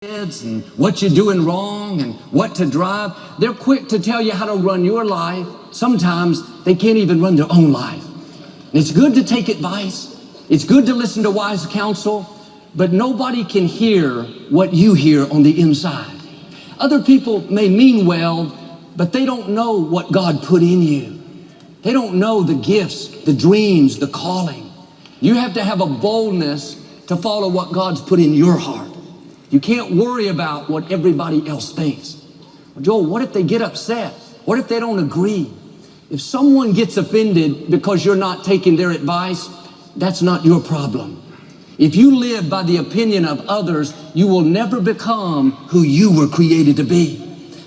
and what you're doing wrong and what to drive. They're quick to tell you how to run your life. Sometimes they can't even run their own life. And it's good to take advice. It's good to listen to wise counsel, but nobody can hear what you hear on the inside. Other people may mean well, but they don't know what God put in you. They don't know the gifts, the dreams, the calling. You have to have a boldness to follow what God's put in your heart. You can't worry about what everybody else thinks. Joel, what if they get upset? What if they don't agree? If someone gets offended because you're not taking their advice, that's not your problem. If you live by the opinion of others, you will never become who you were created to be,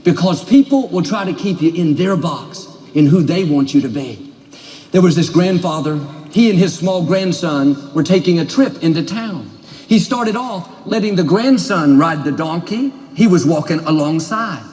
because people will try to keep you in their box, in who they want you to be. There was this grandfather. He and his small grandson were taking a trip into town. He started off letting the grandson ride the donkey. He was walking alongside.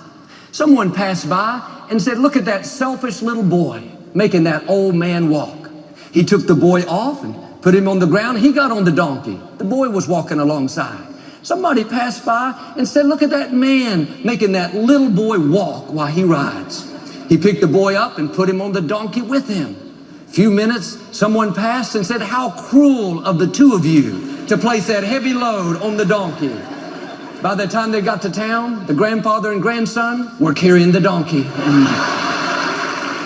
Someone passed by and said, "Look at that selfish little boy making that old man walk." He took the boy off and put him on the ground. He got on the donkey. The boy was walking alongside. Somebody passed by and said, "Look at that man making that little boy walk while he rides." He picked the boy up and put him on the donkey with him. A few minutes, someone passed and said, "How cruel of the two of you to place that heavy load on the donkey." By the time they got to town, the grandfather and grandson were carrying the donkey.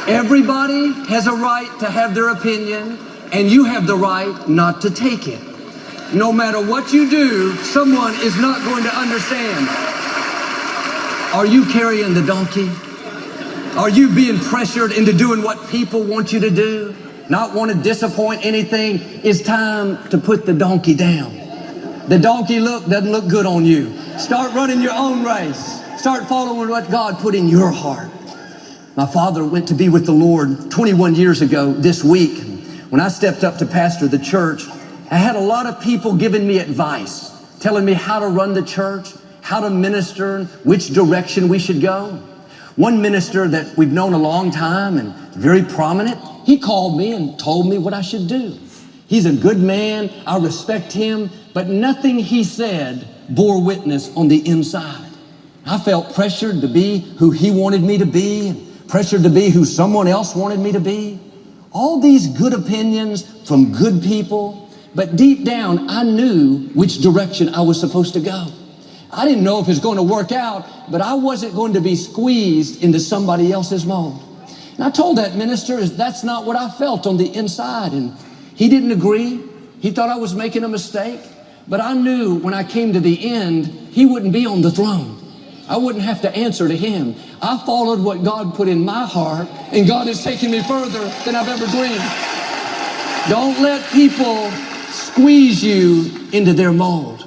Everybody has a right to have their opinion, and you have the right not to take it. No matter what you do, someone is not going to understand. Are you carrying the donkey? Are you being pressured into doing what people want you to do? Not want to disappoint anything? It's time to put the donkey down. The donkey doesn't look good on you. Start running your own race. Start following what God put in your heart. My father went to be with the Lord 21 years ago this week. When I stepped up to pastor the church, I had a lot of people giving me advice, telling me how to run the church, how to minister, which direction we should go. One minister that we've known a long time and very prominent, he called me and told me what I should do. He's a good man. I respect him, but nothing he said bore witness on the inside. I felt pressured to be who he wanted me to be, and pressured to be who someone else wanted me to be. All these good opinions from good people, but deep down, I knew which direction I was supposed to go. I didn't know if it was going to work out, but I wasn't going to be squeezed into somebody else's mold. And I told that minister that's not what I felt on the inside, and he didn't agree. He thought I was making a mistake, but I knew when I came to the end, he wouldn't be on the throne. I wouldn't have to answer to him. I followed what God put in my heart, and God has taken me further than I've ever dreamed. Don't let people squeeze you into their mold.